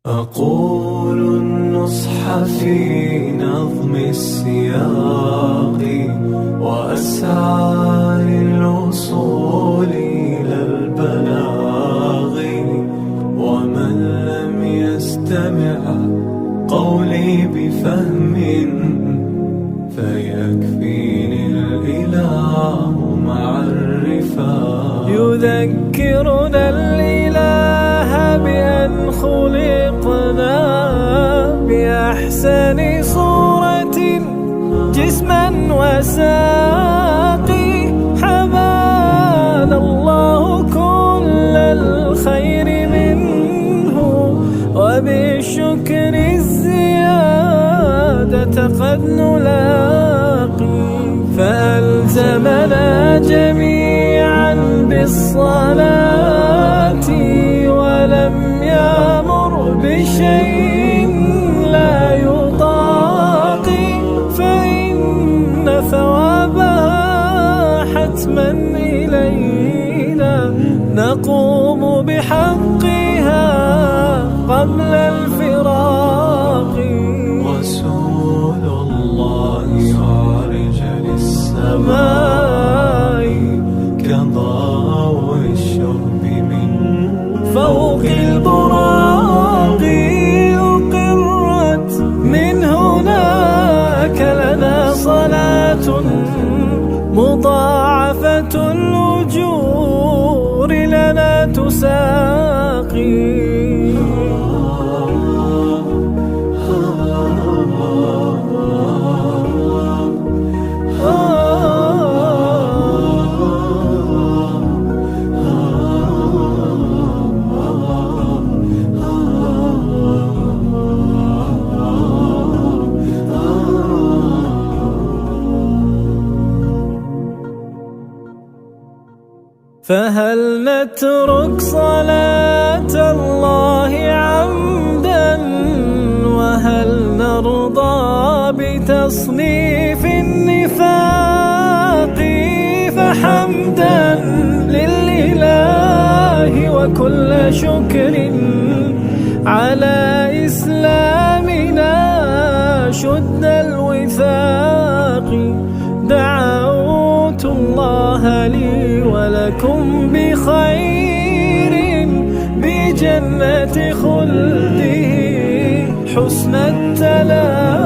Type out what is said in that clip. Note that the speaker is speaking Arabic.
أقول النصح في نظم السياق وأسعى للوصول إلى البلاغ، ومن لم يستمع قولي بفهم فيكفيني الإله مع الرفاق. يذكرنا الإله بأن خلقنا بأحسن صورة جسما وساقي، حبانا الله كل الخير منه وبالشكر الزيادة قد نلاقي، فألزمنا جميعا بالصلاة ولم يأمر بشيء لا يطاق، فإن ثوابها حتما إلينا نقوم بحقها قبل الفراق. رسول الله عرج للسماء كضوء الشرب من فوق البراق، أقرت من هناك لنا صلاة مضاعفة الأجور لنا تساقي. فهل نترك صلاة الله عمدا، وهل نرضى بتصنيف النفاق؟ فحمدا للإله وكل شكر على إسلامنا شد الوثاق. دعوت الله لي ولكم بخير بجنة خلده حسن التلاقي.